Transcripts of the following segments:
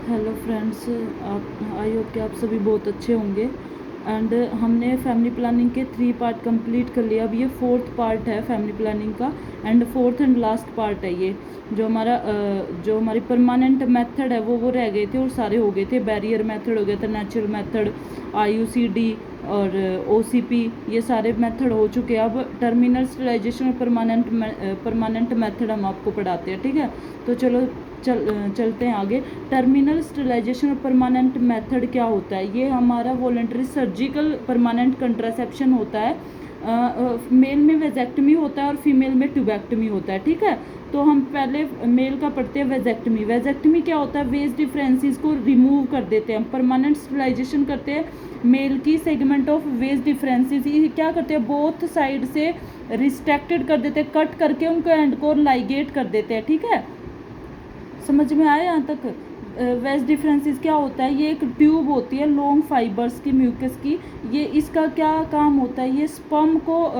Hello friends, आप I hope कि आप सभी बहुत अच्छे होंगे। एंड हमने फैमिली प्लानिंग के 3 पार्ट कंप्लीट कर लिया। अब ये 4th पार्ट है फैमिली प्लानिंग का and 4th and last part है ये। जो हमारी परमानेंट मेथड है वो रह गए थे और सारे हो गए थे। बैरियर मेथड हो गया था, नेचुरल मेथड, IUCD और OCP, ये सारे मेथड हो चुके हैं। अब टर्मिनल स्टरलाइजेशन और परमानेंट मेथड हम आपको पढ़ाते हैं, ठीक है। तो चलो चलते हैं आगे। टर्मिनल स्टरलाइजेशन और परमानेंट मेथड क्या होता है? ये हमारा वॉलंटरी सर्जिकल परमानेंट कंट्रासेप्शन होता है। मेल में वेजेक्टमी होता है और फीमेल में ट्यूबेक्टमी होता है, ठीक है। तो हम पहले मेल का पढ़ते हैं वेजेक्टमी। वेजेक्टमी क्या होता है? वेज डिफरेंसेस को रिमूव कर देते हैं। परमानेंट स्टरलाइजेशन करते हैं मेल की सेगमेंट ऑफ वेज डिफरेंसेस, ये क्या करते हैं? बोथ साइड से रिस्ट्रैक्टेड कर देते हैं, कट करके उनको एंड को लाइगेट कर देते हैं, ठीक है। समझ में आया यहाँ तक? वेज डिफरेंसेस क्या होता है? ये एक ट्यूब होती है लॉन्ग फाइबर्स की, म्यूकस की। ये इसका क्या काम होता है? ये स्पर्म को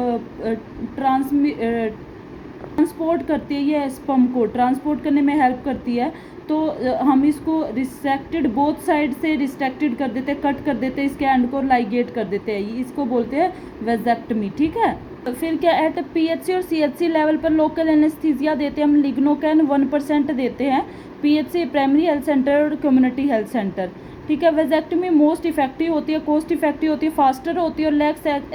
ट्रांसपोर्ट करती है। ये स्पर्म को ट्रांसपोर्ट करने में हेल्प करती है। तो हम इसको रिस्ट्रैक्टेड, बोथ साइड से रिस्ट्रैक्टेड कर देते हैं, कट कर देते हैं, इसके एंड को लाइगेट कर देते हैं। इसको बोलते हैं वेजेक्टमी, ठीक है। तो फिर क्या, एट PHC और CHC लेवल पर लोकल एनेस्थीसिया देते हैं हम। लिग्नोकैन 1% देते हैं। PHC प्राइमरी हेल्थ सेंटर और कम्युनिटी हेल्थ सेंटर, ठीक है। वेजेक्टमी मोस्ट इफेक्टिव होती है, कॉस्ट इफेक्टिव होती है, फास्टर होती है और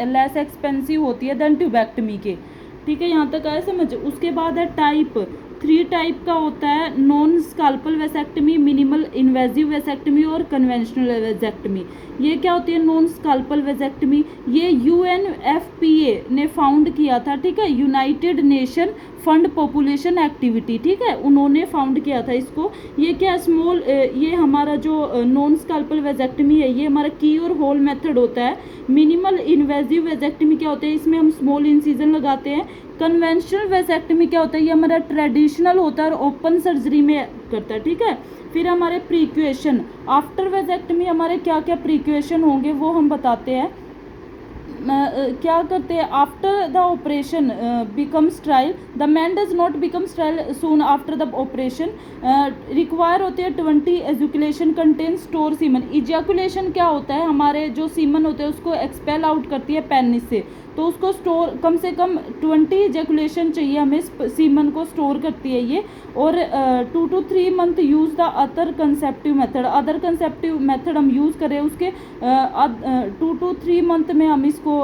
लेस एक्सपेंसिव होती है देन ट्यूबेक्टमी के, ठीक है। यहाँ तक आया समझ? उसके बाद है टाइप। 3 टाइप का होता है: non स्काल्पल vasectomy, minimal invasive vasectomy और कन्वेंशनल वेसेक्टमी। ये क्या होती है नॉन स्काल्पल वेसेक्टमी? ये UNFPA ने फाउंड किया था, ठीक है। United nation fund population activity, ठीक है, उन्होंने फाउंड किया था इसको। ये क्या स्मॉल, ये हमारा जो नॉन स्काल्पल वेसेक्टमी है ये हमारा की और होल मेथड होता है। मिनिमल इन्वेजिव वेसेक्टमी क्या होता है? इसमें हम स्मॉल इंसिजन लगाते हैं। कन्वेंशनल वेसेक्टमी क्या होता है? ये हमारा ट्रेडिशनल होता है और ओपन सर्जरी में करता है, ठीक है। फिर हमारे प्रीक्वेशन, आफ्टर वेसेक्टमी हमारे क्या क्या प्रीक्वेशन होंगे वो हम बताते हैं। क्या करते हैं? After the operation become स्ट्राइल, the man does not become स्ट्राइल soon after the operation. Require होते हैं 20 ejaculation contain store semen. Ejaculation क्या होता है? हमारे जो सीमन होते हैं उसको एक्सपेल आउट करती है पेनिस से, तो उसको स्टोर कम से कम 20 इजैकुलेशन चाहिए हमें, सीमन को स्टोर करती है ये। और 2 to 3 month use the other contraceptive method. Other contraceptive method हम यूज़ करें उसके 2 to 3 मंथ में हम इसको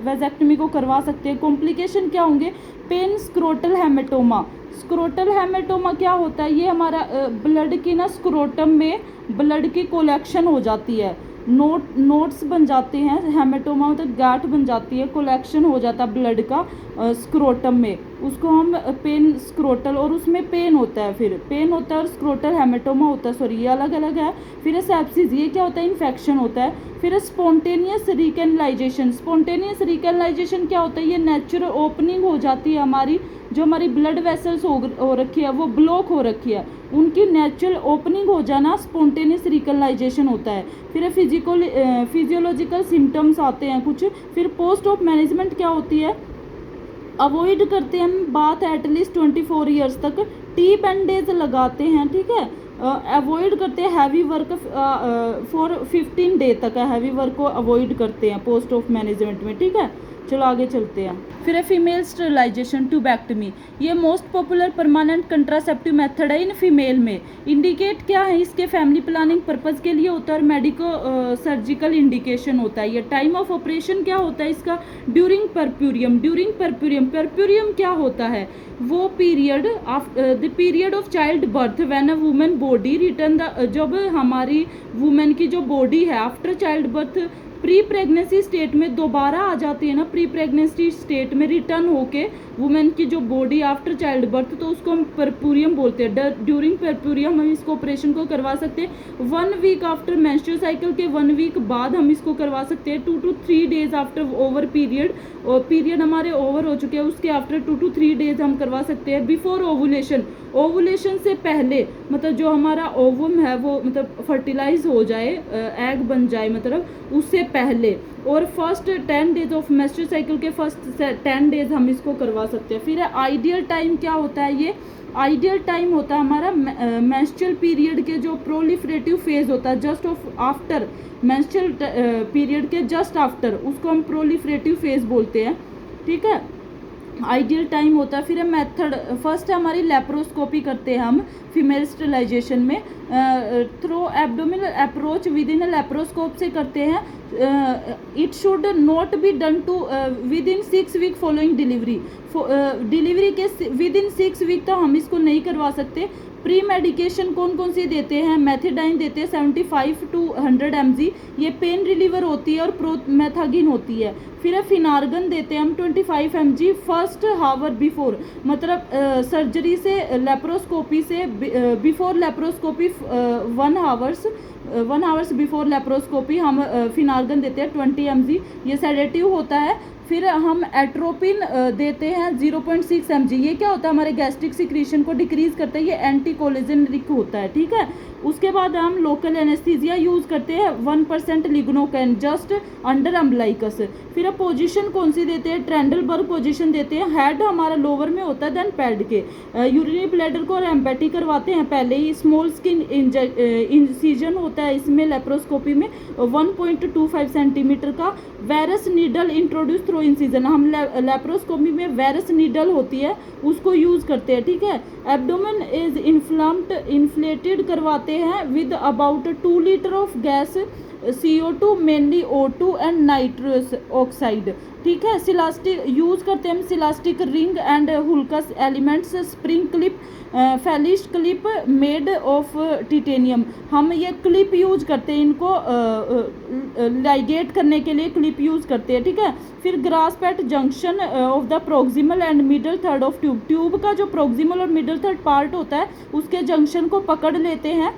वेसेक्टमी को करवा सकते हैं। कॉम्प्लिकेशन क्या होंगे? Pain, scrotal haematoma. Scrotal haematoma क्या होता है? ये हमारा ब्लड की ना, स्क्रोटम में ब्लड की कोलेक्शन हो जाती है, नोट्स बन जाते हैं। हेमेटोमा मतलब गांठ बन जाती है, कोलेक्शन हो जाता है ब्लड का स्क्रोटम में, उसको हम पेन स्क्रोटल, और उसमें पेन होता है, फिर पेन होता है और स्क्रोटल हेमेटोमा होता है, सॉरी ये अलग अलग है। फिर सेप्सिस, ये क्या होता है? इन्फेक्शन होता है। फिर स्पॉन्टेनियस रिकैनलाइजेशन। स्पॉन्टेनियस रिकैनलाइजेशन क्या होता है? ये नेचुरल ओपनिंग हो जाती है हमारी, जो हमारी ब्लड वेसल्स हो रखी है वो ब्लॉक हो रखी है, उनकी नेचुरल ओपनिंग हो जाना स्पॉन्टेनियस रिकलाइजेशन होता है। फिर फिजियोलॉजिकल सिम्टम्स आते हैं कुछ। फिर पोस्ट ऑफ मैनेजमेंट क्या होती है? अवॉइड करते हैं हम बात एटलीस्ट 24 ईयर्स तक, टी बैंडेज लगाते हैं, ठीक है। अवॉइड करते हैं हैवी वर्क फॉर 15 डे तक है, हैवी वर्क को अवॉइड करते हैं पोस्ट ऑफ मैनेजमेंट में, ठीक है। चलो आगे चलते हैं। फिर है फीमेल स्टरलाइजेशन, ट्यूबेक्टमी। ये most popular permanent contraceptive method है इन फीमेल में। इंडिकेट क्या है इसके? फैमिली प्लानिंग पर्पज़ के लिए होता है और मेडिको सर्जिकल इंडिकेशन होता है ये। टाइम ऑफ ऑपरेशन क्या होता है इसका? During puerperium. During puerperium, puerperium क्या होता है? वो period, the period of child birth when a women body return the, जब हमारी वुमेन की जो बॉडी है after child birth pre pregnancy state में दोबारा आ जाती है ना, प्री प्रेगनेंसी स्टेट में रिटर्न होके वुमेन की जो बॉडी आफ्टर चाइल्ड बर्थ, तो उसको हम परप्यूरियम बोलते हैं। ड्यूरिंग परप्यूरियम हम इसको ऑपरेशन को करवा सकते हैं। 1 वीक आफ्टर मेंस्ट्रुअल साइकिल के 1 वीक बाद हम इसको करवा सकते हैं। 2 to 3 days after over period, और पीरियड हमारे ओवर हो चुके हैं उसके आफ्टर 2 to 3 डेज हम करवा सकते हैं। बिफोर ओवुलेशन, ओवुलेशन से पहले, मतलब जो हमारा ओवम है वो मतलब फर्टिलाइज हो जाए, एग बन जाए, मतलब उससे पहले, और first 10 days of menstrual cycle के फर्स्ट 10 डेज हम इसको करवा सकते हैं। फिर आइडियल टाइम क्या होता है, ये आइडियल टाइम होता है हमारा मेंस्ट्रुअल पीरियड के जो प्रोलिफरेटिव फेज होता है, just of after menstrual period के जस्ट आफ्टर, उसको हम प्रोलिफरेटिव फेज बोलते हैं, ठीक है, आइडियल टाइम होता है। फिर मेथड, फर्स्ट हमारी लेप्रोस्कोपी करते हैं हम फीमेल स्टरलाइजेशन में, through abdominal approach within laparoscope से करते हैं। It should not be done to within 6 week following delivery, delivery के विद इन 6 वीक तो हम इसको नहीं करवा सकते। प्री मेडिकेशन कौन कौन सी देते हैं, मेथिडाइन देते हैं 75 to 100 mg, ये पेन रिलीवर होती है और प्रोमेथागिन होती है। फिर फिनार्गन देते हैं हम 25 mg फर्स्ट हावर बिफोर, मतलब सर्जरी से लेप्रोस्कोपी से before laparoscopy 1 hours before laparoscopy हम फिनार्गन देते हैं 20 mg, ये सेडेटिव होता है। फिर हम एट्रोपिन देते हैं 0.6 mg, ये क्या होता है, हमारे गैस्ट्रिक सिक्रीशन को डिक्रीज करता है, ये एंटी कोलेजनरिक होता है, ठीक है। उसके बाद हम लोकल एनेस्थीसिया यूज़ करते हैं 1% लिग्नोकैन जस्ट अंडर अम्बलाइकस। फिर अब पोजीशन कौन सी देते हैं, ट्रेंडलबर्ग पोजीशन देते हैं, हेड हमारा लोअर में होता है देन पैड के, यूरिनरी ब्लैडर को एम्पेटी करवाते हैं पहले ही, स्मॉल स्किन इंसिजन होता है इसमें लेप्रोस्कोपी में 1.25 सेंटीमीटर का, Veress needle introduce through incision, हम लेप्रोस्कोपी में वेरस नीडल होती है उसको यूज़ करते हैं, ठीक है। एब्डोमेन इज इन्फ्लेटेड करवाते हैं with about 2 litre of gas CO2 mainly O2 and nitrous oxide, ठीक है। सिलास्टिक यूज़ करते हैं हम, silastic ring and Hulka's elements, spring clip, Filshie clip made of titanium, हम ये क्लिप यूज करते हैं, इनको लाइगेट करने के लिए क्लिप यूज करते हैं, ठीक है। फिर grasp at junction of the proximal and middle third of tube, tube का जो प्रोक्सिमल और मिडल थर्ड पार्ट होता है उसके जंक्शन को पकड़ लेते हैं,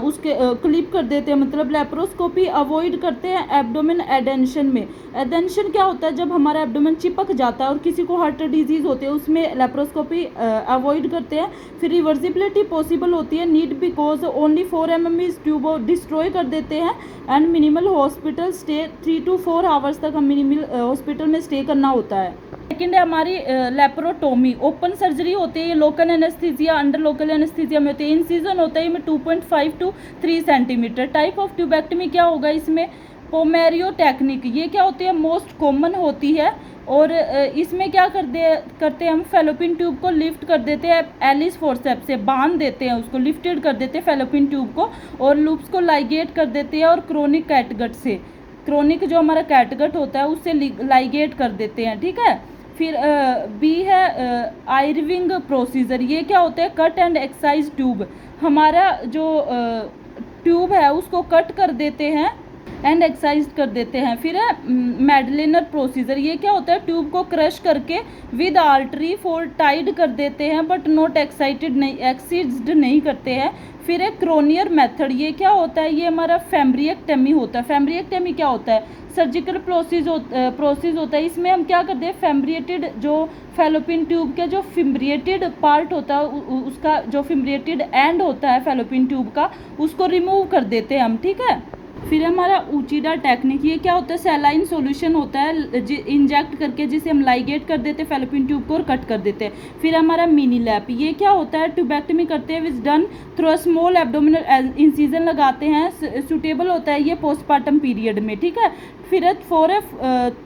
उसके क्लिप कर देते हैं, मतलब लेप्रोस्कोपी अवॉइड करते हैं एब्डोमेन एडेंशन में। एडेंशन क्या होता है, जब हमारा एब्डोमेन चिपक जाता है और किसी को हार्ट डिजीज होती है उसमें लेप्रोस्कोपी अवॉइड करते हैं। फिर रिवर्सिबिलिटी पॉसिबल होती है, नीड बिकॉज ओनली 4 mm इस ट्यूब डिस्ट्रॉय कर देते हैं, and minimal hospital stay 3 to 4 hours तक हम मिनिमल हॉस्पिटल में स्टे करना होता है। सेकेंड है हमारी लेप्रोटोमी, ओपन सर्जरी होती है, ये local anaesthesia under local anaesthesia में होती है, इंसिजन होता है में 2.5 to 3 centimetre. Type of tubectomy क्या होगा इसमें, पोमेरियो टेक्निक, ये क्या होती है, मोस्ट कॉमन होती है, और इसमें क्या करते हैं हम, फेलोपिन ट्यूब को लिफ्ट कर देते हैं, एलिस फोर्सेप्स से बांध देते हैं, उसको लिफ्टेड कर देते हैं फेलोपिन ट्यूब को, और लूप्स को लाइगेट कर देते हैं, और क्रोनिक कैटगट से, क्रोनिक जो हमारा कैटगट होता है उससे लाइगेट कर देते हैं, ठीक है। फिर बी है आयरविंग प्रोसीजर, ये क्या होता है, कट एंड एक्साइज ट्यूब, हमारा जो ट्यूब है उसको कट कर देते हैं एंड एक्साइज कर देते हैं। फिर है मेडलिनर प्रोसीजर, ये क्या होता है, ट्यूब को क्रश करके विद आर्टरी फोर टाइड कर देते हैं बट नॉट एक्साइज्ड नहीं करते हैं। फिर है क्रोनियर मेथड, ये क्या होता है, ये हमारा फैम्ब्रिएक्टमी होता है। फैम्ब्रिएक्टमी क्या होता है, सर्जिकल प्रोसेस होता है, इसमें हम क्या करते हैं, फैम्ब्रिएटेड जो फेलोपिन ट्यूब के जो फिम्ब्रिएटेड पार्ट होता है उसका जो फिम्ब्रिएटेड एंड होता है फेलोपिन ट्यूब का उसको रिमूव कर देते हैं हम, ठीक है। फिर हमारा ऊचीडा टेक्निक, ये क्या होता है, सैलाइन सॉल्यूशन होता है इंजेक्ट करके जिसे हम लाइगेट कर देते हैं फेलोपिन ट्यूब को और कट कर देते हैं। फिर हमारा मिनी लैप, ये क्या होता है, ट्यूबेक्टमी करते हैं which done through a small abdominal incision लगाते हैं, सूटेबल होता है ये पोस्टपार्टम पीरियड में, ठीक है। फिर for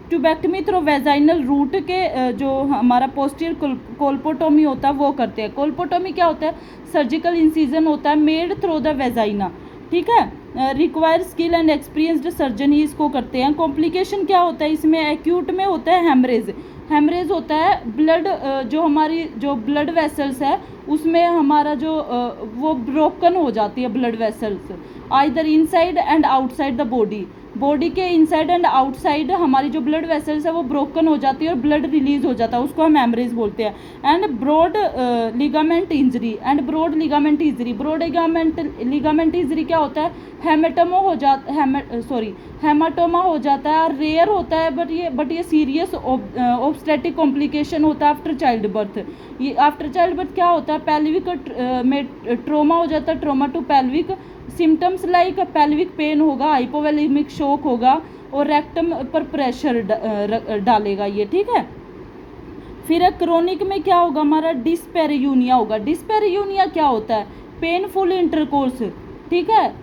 tubectomy through vaginal route के जो हमारा पोस्टीरियर कोल्पोटोमी होता है वो करते हैं। कोल्पोटोमी क्या होता है, सर्जिकल इंसिजन होता है मेड थ्रू द वेजाइना, ठीक है। Require skill and experienced surgeon ही इसको करते हैं। कॉम्प्लिकेशन क्या होता है इसमें, एक्यूट में होता है हेमरेज होता है, ब्लड जो हमारी जो ब्लड वेसल्स है उसमें हमारा जो वो ब्रोकन हो जाती है blood vessels, either inside and outside the body के इनसाइड एंड आउटसाइड हमारी जो ब्लड वेसल्स है वो ब्रोकन हो जाती है और ब्लड रिलीज हो जाता है, उसको हम हेमरेज बोलते हैं। And broad ligament injury broad ligament injury क्या होता है, हेमाटोमा हो जाता है, रेयर होता है बट ये सीरियस ऑब्स्टेटिक कॉम्प्लिकेशन होता है आफ्टर चाइल्ड बर्थ। ये आफ्टर चाइल्ड बर्थ क्या होता है, पेल्विक में ट्रोमा हो जाता है, trauma to pelvic, symptoms like pelvic pain होगा, हाइपोवोलेमिक शॉक होगा और रेक्टम पर प्रेशर डालेगा ये, ठीक है। फिर क्रोनिक में क्या होगा हमारा, डिस्पेरियूनिया होगा। डिस्पेरियूनिया क्या होता है, पेनफुल इंटरकोर्स, ठीक है,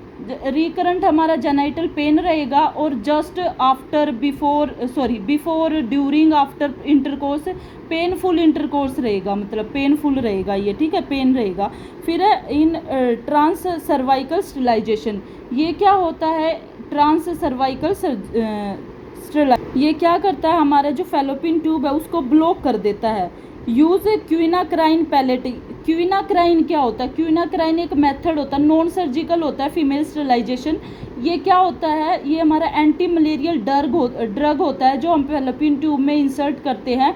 रिकरेंट हमारा जेनाइटल पेन रहेगा और just after before during after intercourse painful intercourse रहेगा, मतलब पेनफुल रहेगा ये, ठीक है, पेन रहेगा। फिर इन ट्रांस सर्वाइकल स्टरलाइजेशन, ये क्या होता है, ट्रांस सर्वाइकल ये क्या करता है, हमारा जो फैलोपियन ट्यूब है उसको ब्लॉक कर देता है। यूज क्विनाक्राइन पैलेट, क्विनाक्राइन क्या होता है, क्विनाक्राइन एक मेथड होता है, नॉन सर्जिकल होता है, फीमेल स्टरलाइजेशन। ये क्या होता है, ये हमारा एंटी मलेरियल ड्रग होता है जो हम फैलोपियन ट्यूब में इंसर्ट करते हैं,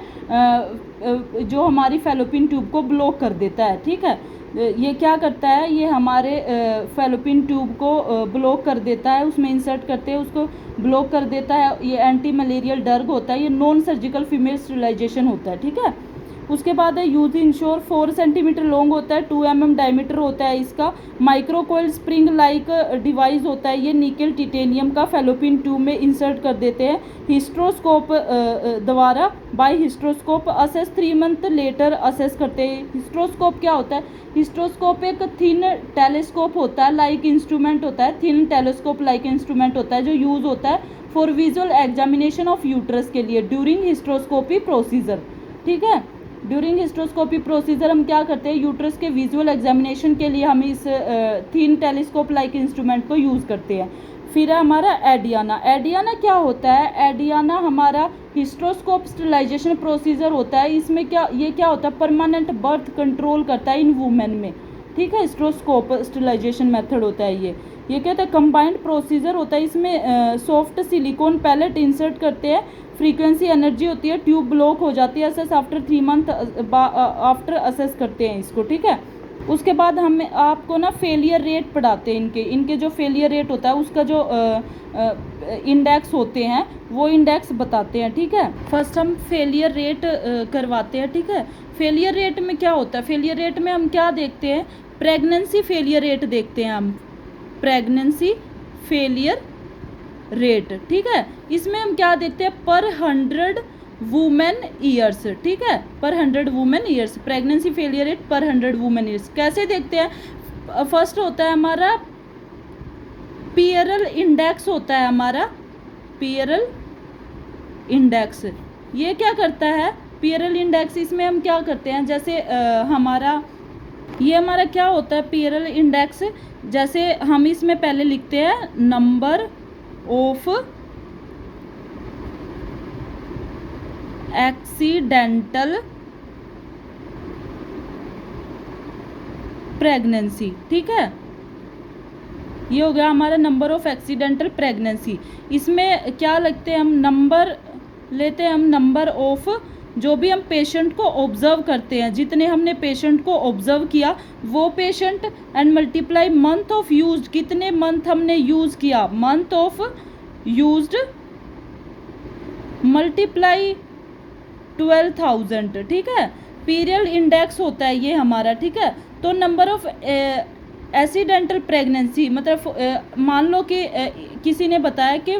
जो हमारी फैलोपियन ट्यूब को ब्लॉक कर देता है, ठीक है। ये क्या करता है, ये हमारे फैलोपियन ट्यूब को ब्लॉक कर देता है, उसमें इंसर्ट करते हैं उसको ब्लॉक कर देता है। ये एंटी मलेरियल ड्रग होता है, ये नॉन सर्जिकल फीमेल स्टरलाइजेशन होता है, ठीक है। उसके बाद है यूज इंश्योर, 4 सेंटीमीटर लॉन्ग होता है, 2 mm डायमीटर होता है इसका, माइक्रोकोइल स्प्रिंग लाइक डिवाइस होता है, ये निकल टिटेनियम का फैलोपियन ट्यूब में इंसर्ट कर देते हैं हिस्ट्रोस्कोप द्वारा, by hysteroscope assess 3 month later assess करते हैं। हिस्ट्रोस्कोप क्या होता है, हिस्ट्रोस्कोप एक थिन टेलीस्कोप होता है, लाइक इंस्ट्रूमेंट होता है, थिन टेलीस्कोप लाइक इंस्ट्रूमेंट होता है जो यूज़ होता है for visual examination of uterus के लिए ड्यूरिंग हिस्ट्रोस्कोपी प्रोसीजर, ठीक है। ड्यूरिंग हिस्ट्रोस्कोपी प्रोसीजर हम क्या करते हैं, यूट्रस के विजुअल एग्जामिनेशन के लिए हम इस थिन टेलीस्कोप लाइक इंस्ट्रूमेंट को यूज़ करते हैं। फिर है हमारा एडियाना, एडियाना क्या होता है, एडियाना हमारा हिस्ट्रोस्कोप स्टरलाइजेशन प्रोसीजर होता है, इसमें ये क्या होता है, परमानेंट बर्थ कंट्रोल करता है इन वुमेन में, ठीक है, हिस्ट्रोस्कोप स्टरलाइजेशन मेथड होता है ये कहते हैं कंबाइंड प्रोसीजर होता है, इसमें सॉफ्ट सिलिकॉन पैलेट इंसर्ट करते हैं, फ्रीक्वेंसी एनर्जी होती है, ट्यूब ब्लॉक हो जाती है, assess after 3 month after assess करते हैं इसको, ठीक है। उसके बाद हम आपको ना फेलियर रेट पढ़ाते हैं, इनके जो फेलियर रेट होता है उसका जो इंडेक्स होते हैं वो इंडेक्स बताते हैं, ठीक है। फर्स्ट हम फेलियर रेट करवाते हैं, ठीक है। फेलियर रेट में क्या होता है, फेलियर रेट में हम क्या देखते हैं, प्रेगनेंसी फेलियर रेट देखते हैं हम, प्रेगनेंसी फेलियर रेट, ठीक है। इसमें हम क्या देखते हैं, पर 100 वुमेन ईयर्स, ठीक है, पर 100 women years, pregnancy failure rate पर 100 वुमेन ईयर्स कैसे देखते हैं। फर्स्ट होता है हमारा पियरल इंडेक्स, होता है हमारा पियरल इंडेक्स। ये क्या करता है पियरल इंडेक्स, इसमें हम क्या करते हैं, जैसे ये हमारा क्या होता है पियरल इंडेक्स, जैसे हम इसमें पहले लिखते हैं नंबर ऑफ एक्सीडेंटल प्रेगनेंसी, ठीक है, ये हो गया हमारा नंबर ऑफ एक्सीडेंटल प्रेगनेंसी। इसमें क्या लिखते हैं हम, नंबर लेते हैं हम नंबर ऑफ, जो भी हम पेशेंट को ऑब्जर्व करते हैं, जितने हमने पेशेंट को ऑब्जर्व किया वो patient, and multiply month of used, कितने मंथ हमने यूज़ किया, मंथ ऑफ यूज्ड मल्टीप्लाई 12,000, ठीक है। पीरियड इंडेक्स होता है ये हमारा, ठीक है। तो नंबर ऑफ एक्सीडेंटल प्रेगनेंसी, मतलब मान लो कि किसी ने बताया कि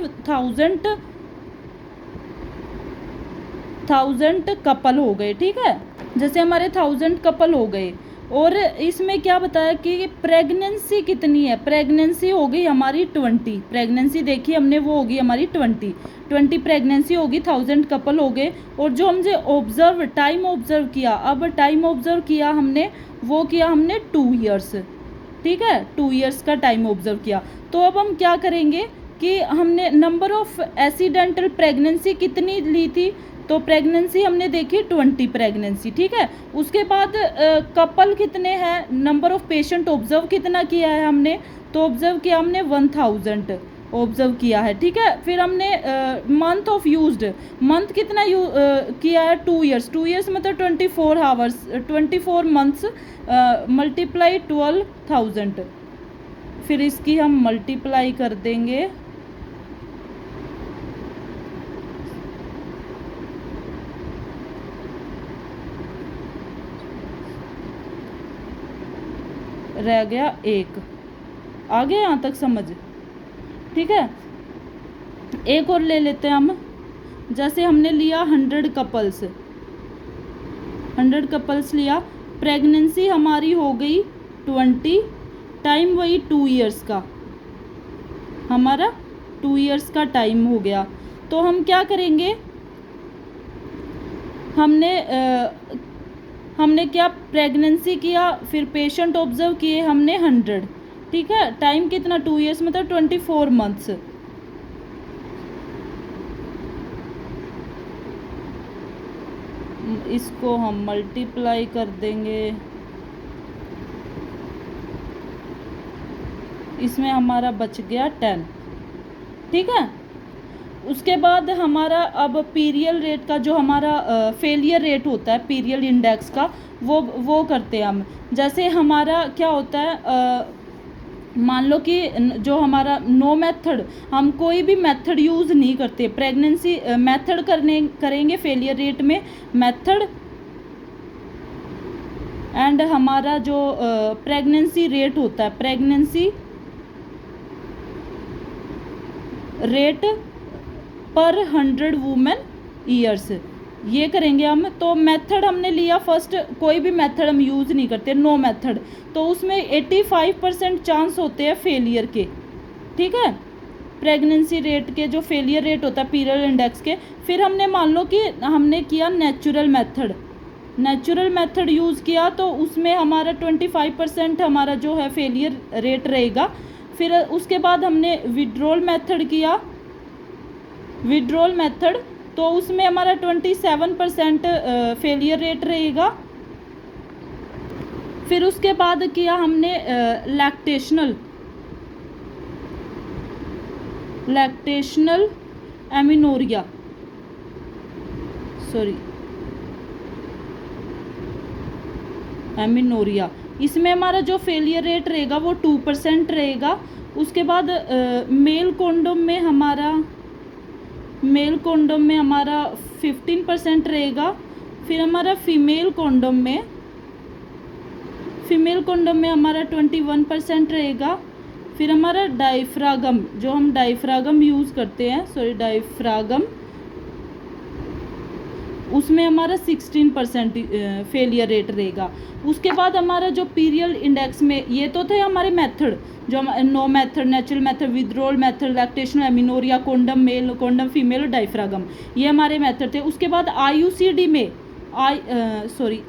1000 कपल हो गए, ठीक है, जैसे हमारे 1000 कपल हो गए, और इसमें क्या बताया कि प्रेगनेंसी कितनी है, प्रेगनेंसी हो गई हमारी 20, प्रेगनेंसी देखी हमने वो होगी हमारी 20 प्रेगनेंसी होगी, 1000 कपल हो गए, और जो हमने ऑब्जर्व टाइम ऑब्जर्व किया, अब टाइम ऑब्जर्व किया हमने, वो किया हमने 2 ईयर्स, ठीक है, 2 ईयर्स का टाइम ऑब्जर्व किया। तो अब हम क्या करेंगे कि हमने नंबर ऑफ एक्सीडेंटल प्रेगनेंसी कितनी ली थी, तो प्रेगनेंसी हमने देखी 20 प्रेगनेंसी, ठीक है। उसके बाद कपल कितने हैं, नंबर ऑफ पेशेंट ऑब्जर्व कितना किया है हमने, तो ऑब्जर्व किया हमने 1000 ऑब्जर्व किया है, ठीक है। फिर हमने मंथ ऑफ यूज्ड, मंथ कितना किया है, 2 ईयर्स, 2 ईयर्स मतलब 24 आवर्स, 24 मंथ्स मल्टीप्लाई 12,000, फिर इसकी हम मल्टीप्लाई कर देंगे रह गया 1। आ गया यहाँ तक समझ? ठीक है, एक और ले लेते हैं हम। जैसे हमने लिया 100 कपल्स, 100 कपल्स लिया, प्रेगनेंसी हमारी हो गई 20, टाइम वही 2 इयर्स का, हमारा 2 इयर्स का टाइम हो गया। तो हम क्या करेंगे, हमने क्या प्रेगनेंसी किया, फिर पेशेंट ऑब्जर्व किए हमने 100, ठीक है, टाइम कितना 2 इयर्स मतलब 24 मंथ्स। इसको हम मल्टीप्लाई कर देंगे, इसमें हमारा बच गया 10, ठीक है। उसके बाद हमारा अब पीरियल रेट का जो हमारा फेलियर रेट होता है पीरियल इंडेक्स का, वो करते हैं हम। जैसे हमारा क्या होता है, मान लो कि जो हमारा नो मेथड, हम कोई भी मेथड यूज़ नहीं करते प्रेगनेंसी, मेथड करेंगे फेलियर रेट में मेथड, एंड हमारा जो प्रेगनेंसी रेट होता है प्रेगनेंसी रेट पर 100 वुमेन ईयर्स, ये करेंगे हम। तो मेथड हमने लिया फर्स्ट, कोई भी मेथड हम यूज़ नहीं करते, नो मेथड, तो उसमें 85% चांस होते हैं फेलियर के, ठीक है, प्रेगनेंसी रेट के जो फेलियर रेट होता है पीरियड इंडेक्स के। फिर हमने मान लो कि हमने किया नेचुरल मेथड यूज़ किया, तो उसमें हमारा 25% हमारा जो है फेलियर रेट रहेगा। फिर उसके बाद हमने विड्रॉल मेथड, तो उसमें हमारा 27% फेलियर रेट रहेगा। फिर उसके बाद किया हमने लैक्टेशनल एमिनोरिया, इसमें हमारा जो फेलियर रेट रहेगा वो 2% रहेगा। उसके बाद मेल कॉन्डोम में हमारा 15% रहेगा। फिर हमारा फीमेल कॉन्डोम में हमारा 21% रहेगा। फिर हमारा डायफ्रागम, जो हम डायफ्रागम यूज़ करते हैं, डायफ्रागम, उसमें हमारा 16% फेलियर रेट रहेगा। उसके बाद हमारा जो पीरियल इंडेक्स में, ये तो थे हमारे मेथड, जो no method, natural method, withdrawal method, lactation, amenorrhoea, condom male, condom female, diaphragm, ये हमारे मेथड थे। उसके बाद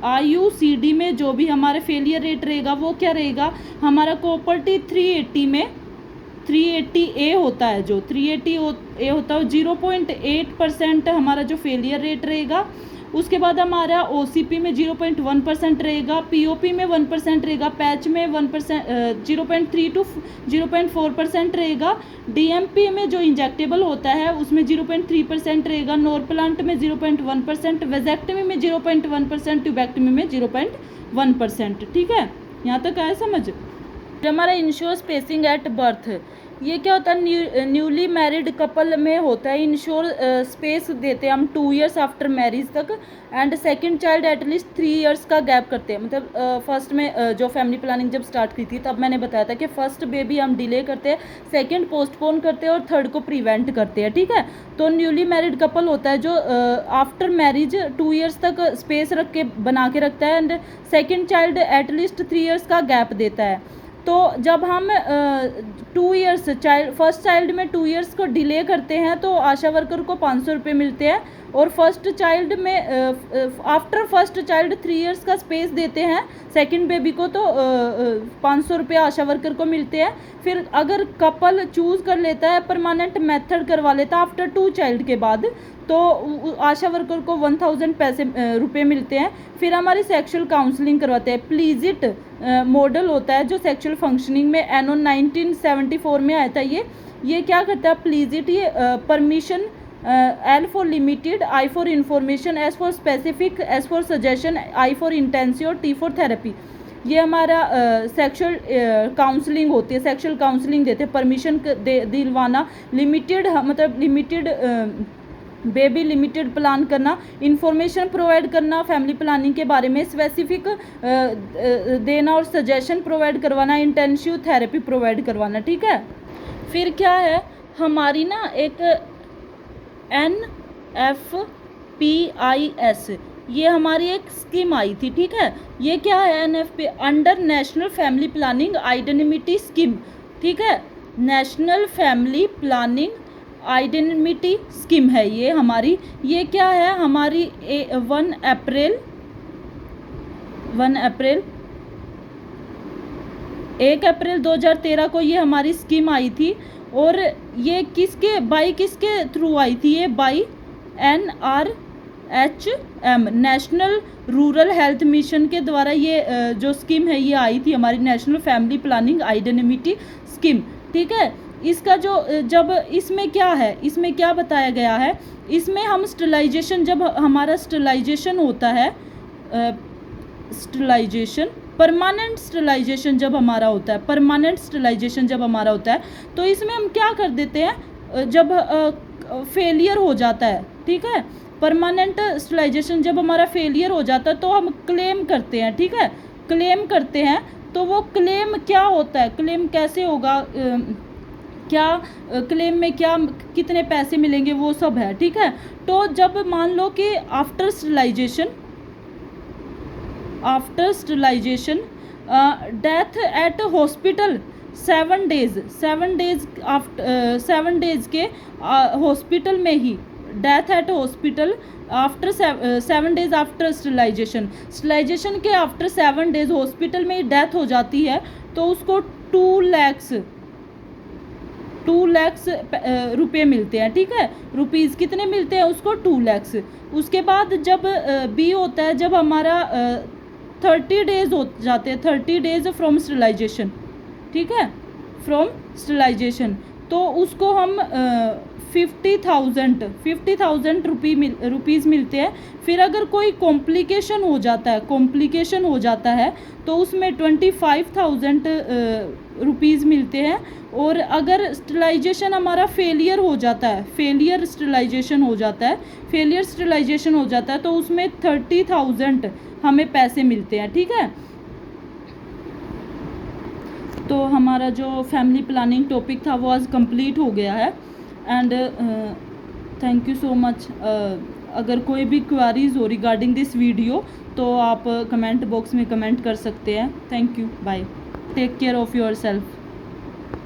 आईयूसीडी में जो भी हमारे फेलियर रेट रहेगा वो क्या रहेगा, हमारा कॉपर्टी 380 में 380A होता है, जो 380A होता है 0.8% हमारा जो फेलियर रेट रहेगा। उसके बाद हमारा OCP में 0.1% रहेगा, POP में 1% रहेगा, पैच में 1% 0.3 to 0.4% रहेगा, DMP में जो इंजेक्टेबल होता है उसमें 0.3% रहेगा, नॉरप्लांट में 0.1%, वेजेक्टमी में 0.1%, ट्यूबेक्टमी में 0.1%, ठीक है। यहाँ तक आया समझ। जो हमारा इंश्योर स्पेसिंग एट बर्थ, ये क्या होता है, न्यूली मैरिड कपल में होता है, इंश्योर स्पेस देते हैं हम 2 इयर्स आफ्टर मैरिज तक, and second child at least 3 years का गैप करते हैं। मतलब फर्स्ट में जो फैमिली प्लानिंग जब स्टार्ट की थी तब मैंने बताया था कि फर्स्ट बेबी हम डिले करते हैं, सेकंड पोस्टपोन करते हैं और थर्ड को प्रिवेंट करते हैं, ठीक है। तो न्यूली मैरिड कपल होता है जो आफ्टर मैरिज 2 इयर्स तक स्पेस रख के बना के रखता है, and second child at least 3 years का गैप देता है। तो जब हम 2 इयर्स फर्स्ट चाइल्ड में 2 इयर्स को डिले करते हैं तो आशा वर्कर को 500 रुपये मिलते हैं, और फर्स्ट चाइल्ड में आफ्टर फर्स्ट चाइल्ड 3 इयर्स का स्पेस देते हैं सेकंड बेबी को, तो 500 रुपये आशा वर्कर को मिलते हैं। फिर अगर कपल चूज़ कर लेता है परमानेंट मेथड करवा लेता है आफ्टर 2 चाइल्ड के बाद, तो आशा वर्कर को 1000 रुपये मिलते हैं। फिर हमारी सेक्सुअल काउंसलिंग करवाते हैं, प्लीजिट मॉडल होता है जो सेक्सुअल फंक्शनिंग में एनो 1974 में आया था। ये क्या करता है प्लीजिट, ये permission, L for limited, I for information, S for specific, S for suggestion, I for intensive, T for therapy, ये हमारा सेक्सुअल काउंसलिंग होती है, सेक्सुअल काउंसलिंग देते हैं, परमिशन दिलवाना, लिमिटेड मतलब लिमिटेड बेबी लिमिटेड प्लान करना, इंफॉर्मेशन प्रोवाइड करना फैमिली प्लानिंग के बारे में, स्पेसिफिक देना और सजेशन प्रोवाइड करवाना, इंटेंसिव थेरेपी प्रोवाइड करवाना, ठीक है। फिर क्या है हमारी ना एक NFPIS, ये हमारी एक स्कीम आई थी, ठीक है। ये क्या है NFP, under national family planning identity scheme, ठीक है। National family planning identity scheme है ये हमारी। ये क्या है हमारी 1 अप्रैल 1 अप्रैल 2013 को ये हमारी स्कीम आई थी। और ये किसके थ्रू आई थी? ये by NRHM, national rural health mission के द्वारा ये जो स्कीम है ये आई थी हमारी, national family planning identity scheme, ठीक है। इसका जो जब इसमें क्या है, इसमें क्या बताया गया है, इसमें हम स्टरलाइजेशन, जब हमारा स्टरलाइजेशन होता है, स्टरलाइजेशन परमानेंट स्टरलाइजेशन जब हमारा होता है, परमानेंट स्टरलाइजेशन जब हमारा होता है, तो इसमें हम क्या कर देते हैं, जब फेलियर हो जाता है, ठीक है, परमानेंट स्टरलाइजेशन जब हमारा फेलियर हो जाता है तो हम क्लेम करते हैं, ठीक है, क्लेम करते हैं। तो वो क्लेम क्या होता है, क्लेम कैसे होगा, क्या क्लेम में क्या कितने पैसे मिलेंगे, वो सब है, ठीक है। तो जब मान लो कि after sterilisation death at hospital 7 days के हॉस्पिटल में ही, death at hospital after 7 days after sterilisation के आफ्टर 7 डेज हॉस्पिटल में ही डेथ हो जाती है, तो उसको 2 लाख रुपये मिलते हैं, ठीक है। रुपीज़ कितने मिलते हैं उसको? 2 लाख। उसके बाद जब बी होता है, जब हमारा 30 डेज हो जाते हैं, 30 डेज फ्रॉम स्टरलाइजेशन, ठीक है, फ्रॉम स्टरलाइजेशन, तो उसको हम 50,000 रुपीज़ मिलते हैं। फिर अगर कोई कॉम्प्लिकेशन हो जाता है तो उसमें 25,000 रुपीज़ मिलते हैं। और अगर स्टरलाइजेशन हमारा फेलियर स्टरलाइजेशन हो जाता है तो उसमें 30,000 हमें पैसे मिलते हैं, ठीक है। तो हमारा जो फैमिली प्लानिंग टॉपिक था वो आज कंप्लीट हो गया है। And thank you so much. अगर कोई भी क्वेरीज हो रिगार्डिंग दिस वीडियो तो आप कमेंट बॉक्स में कमेंट कर सकते हैं। Thank you, bye, take care of your self.